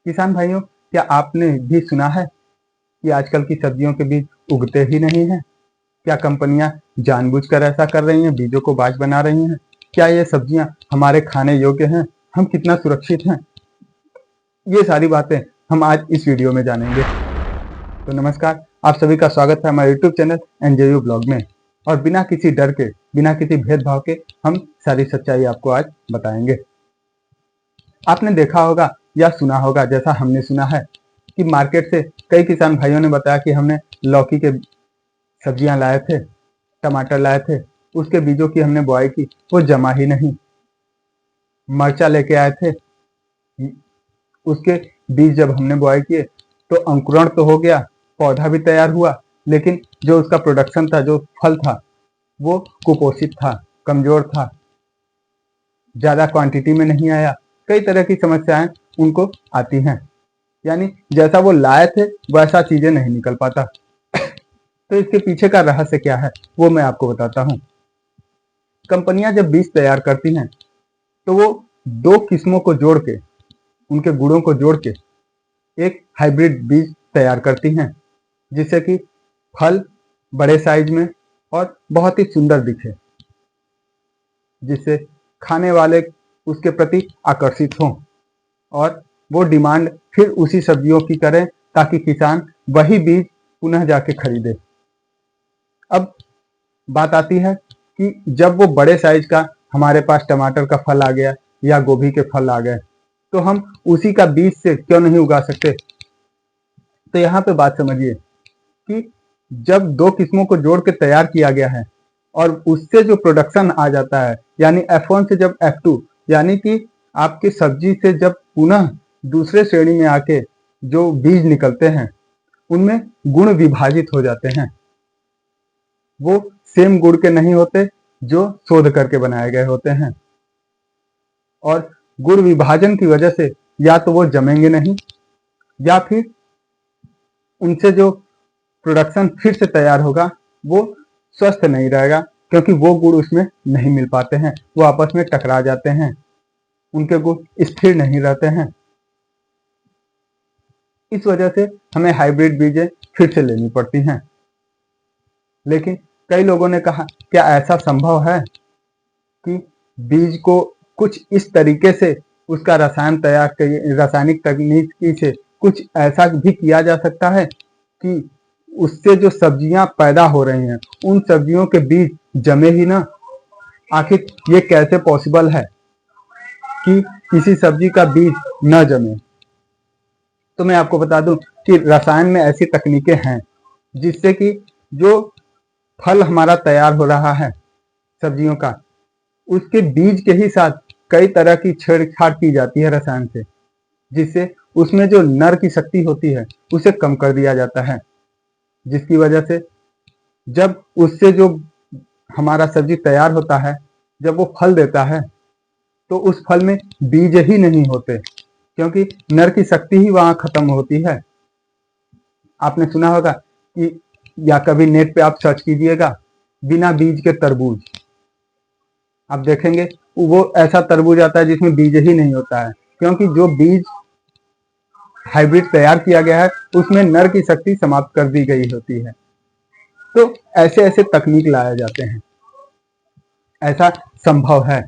किसान भाइयों, क्या आपने भी सुना है कि आजकल की सब्जियों के बीज उगते ही नहीं हैं? क्या कंपनियां जानबूझकर ऐसा कर रही हैं, बीजों को बाज बना रही हैं? क्या ये सब्जियां हमारे खाने योग्य हैं? हम कितना सुरक्षित हैं? ये सारी बातें हम आज इस वीडियो में जानेंगे। तो नमस्कार, आप सभी का स्वागत है हमारे यूट्यूब चैनल एनजेयू ब्लॉग में। और बिना किसी डर के, बिना किसी भेदभाव के हम सारी सच्चाई आपको आज बताएंगे। आपने देखा होगा या सुना होगा, जैसा हमने सुना है कि मार्केट से कई किसान भाइयों ने बताया कि हमने लौकी के सब्जियां लाए थे, टमाटर लाए थे, उसके बीजों की हमने बुआई की, वो जमा ही नहीं। मरचा लेके आए थे, उसके बीज जब हमने बुआई किए तो अंकुरण तो हो गया, पौधा भी तैयार हुआ, लेकिन जो उसका प्रोडक्शन था, जो फल था, वो कुपोषित था, कमजोर था, ज्यादा क्वांटिटी में नहीं आया। कई तरह की समस्याएं उनको आती हैं, यानी जैसा वो लाए थे वैसा चीजें नहीं निकल पाता। तो इसके पीछे का रहस्य क्या है, वो मैं आपको बताता हूँ। कंपनियां जब बीज तैयार करती हैं तो वो दो किस्मों को जोड़ के, उनके गुणों को जोड़ के एक हाइब्रिड बीज तैयार करती हैं, जिससे कि फल बड़े साइज में और बहुत ही सुंदर दिखे, जिससे खाने वाले उसके प्रति आकर्षित हों और वो डिमांड फिर उसी सब्जियों की करें, ताकि किसान वही बीज पुनः जाके खरीदे। अब बात आती है कि जब वो बड़े साइज का हमारे पास टमाटर का फल आ गया या गोभी के फल आ गए, तो हम उसी का बीज से क्यों नहीं उगा सकते? तो यहाँ पे बात समझिए कि जब दो किस्मों को जोड़ के तैयार किया गया है और उससे जो प्रोडक्शन आ जाता है, यानी F1 से जब F2, यानी कि आपकी सब्जी से जब पुनः दूसरे श्रेणी में आके जो बीज निकलते हैं, उनमें गुण विभाजित हो जाते हैं। वो सेम गुण के नहीं होते जो शोध करके बनाए गए होते हैं, और गुण विभाजन की वजह से या तो वो जमेंगे नहीं, या फिर उनसे जो प्रोडक्शन फिर से तैयार होगा वो स्वस्थ नहीं रहेगा, क्योंकि वो गुण उसमें नहीं मिल पाते हैं, वो आपस में टकरा जाते हैं, उनके गुण स्थिर नहीं रहते हैं। इस वजह से हमें हाइब्रिड बीजें फिर से लेनी पड़ती हैं। लेकिन कई लोगों ने कहा, क्या ऐसा संभव है कि बीज को कुछ इस तरीके से उसका रासायनिक तकनीकी से कुछ ऐसा भी किया जा सकता है कि उससे जो सब्जियां पैदा हो रही हैं, उन सब्जियों के बीज जमे ही ना? आखिर ये कैसे पॉसिबल है कि किसी सब्जी का बीज न जमे? तो मैं आपको बता दूं कि रसायन में ऐसी तकनीकें हैं जिससे कि जो फल हमारा तैयार हो रहा है सब्जियों का, उसके बीज के ही साथ कई तरह की छेड़छाड़ की जाती है रसायन से, जिससे उसमें जो नर की शक्ति होती है उसे कम कर दिया जाता है, जिसकी वजह से जब उससे जो हमारा सब्जी तैयार होता है, जब वो फल देता है, तो उस फल में बीज ही नहीं होते, क्योंकि नर की शक्ति ही वहां खत्म होती है। आपने सुना होगा कि, या कभी नेट पे आप सर्च कीजिएगा, बिना बीज के तरबूज, आप देखेंगे वो ऐसा तरबूज आता है जिसमें बीज ही नहीं होता है, क्योंकि जो बीज हाइब्रिड तैयार किया गया है उसमें नर की शक्ति समाप्त कर दी गई होती है। तो ऐसे ऐसे तकनीक लाए जाते हैं, ऐसा संभव है।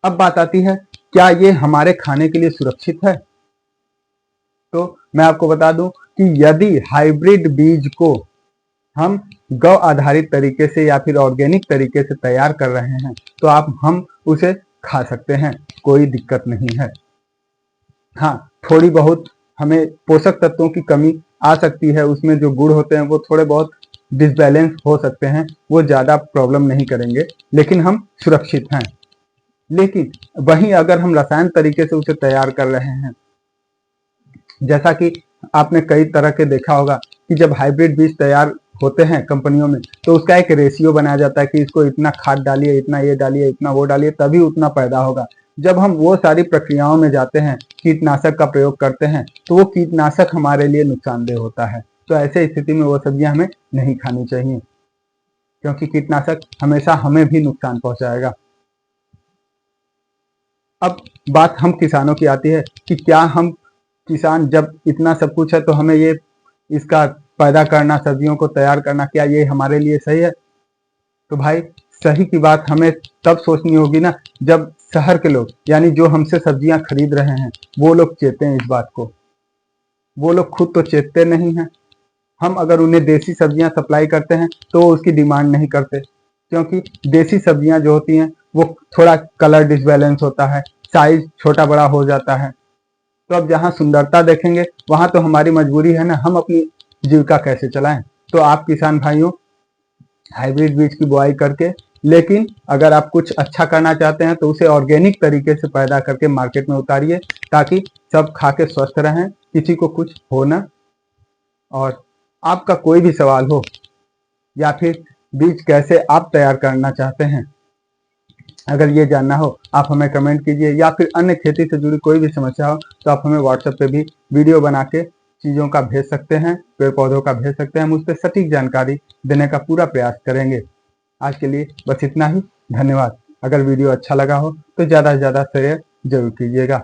अब बात आती है, क्या ये हमारे खाने के लिए सुरक्षित है? तो मैं आपको बता दूं कि यदि हाइब्रिड बीज को हम गौ आधारित तरीके से या फिर ऑर्गेनिक तरीके से तैयार कर रहे हैं, तो हम उसे खा सकते हैं, कोई दिक्कत नहीं है। हाँ, थोड़ी बहुत हमें पोषक तत्वों की कमी आ सकती है, उसमें जो गुण होते हैं वो थोड़े बहुत डिसबैलेंस हो सकते हैं, वो ज्यादा प्रॉब्लम नहीं करेंगे, लेकिन हम सुरक्षित हैं। लेकिन वहीं अगर हम रसायन तरीके से उसे तैयार कर रहे हैं, जैसा कि आपने कई तरह के देखा होगा कि जब हाइब्रिड बीज तैयार होते हैं कंपनियों में, तो उसका एक रेशियो बनाया जाता है कि इसको इतना खाद डालिए, इतना ये डालिए, इतना वो डालिए, तभी उतना पैदा होगा। जब हम वो सारी प्रक्रियाओं में जाते हैं, कीटनाशक का प्रयोग करते हैं, तो वो कीटनाशक हमारे लिए नुकसानदेह होता है। तो ऐसे स्थिति में वो सब्जियां हमें नहीं खानी चाहिए, क्योंकि कीटनाशक हमेशा हमें भी नुकसान पहुंचाएगा। अब बात हम किसानों की आती है कि क्या हम किसान जब इतना सब कुछ है तो हमें ये इसका पैदा करना, सब्जियों को तैयार करना, क्या ये हमारे लिए सही है? तो भाई सही की बात हमें तब सोचनी होगी ना जब शहर के लोग, यानी जो हमसे सब्जियां खरीद रहे हैं, वो लोग चेते हैं इस बात को। वो लोग खुद तो चेतते नहीं हैं। हम अगर उन्हें देसी सब्जियां सप्लाई करते हैं तो वो उसकी डिमांड नहीं करते, क्योंकि देसी सब्जियां जो होती हैं वो थोड़ा कलर डिसबैलेंस होता है, साइज छोटा बड़ा हो जाता है। तो अब जहाँ सुंदरता देखेंगे वहां तो हमारी मजबूरी है ना, हम अपनी जीविका कैसे चलाएं। तो आप किसान भाइयों हाइब्रिड बीज की बुआई करके, लेकिन अगर आप कुछ अच्छा करना चाहते हैं तो उसे ऑर्गेनिक तरीके से पैदा करके मार्केट में उतारिए, ताकि सब खा के स्वस्थ रहें, किसी को कुछ हो ना। और आपका कोई भी सवाल हो या फिर बीज कैसे आप तैयार करना चाहते हैं, अगर ये जानना हो आप हमें कमेंट कीजिए, या फिर अन्य खेती से जुड़ी कोई भी समस्या हो तो आप हमें व्हाट्सएप पे भी वीडियो बना के चीज़ों का भेज सकते हैं, पेड़ पौधों का भेज सकते हैं। हम उस पर सटीक जानकारी देने का पूरा प्रयास करेंगे। आज के लिए बस इतना ही। धन्यवाद। अगर वीडियो अच्छा लगा हो तो ज़्यादा से ज़्यादा शेयर जरूर कीजिएगा।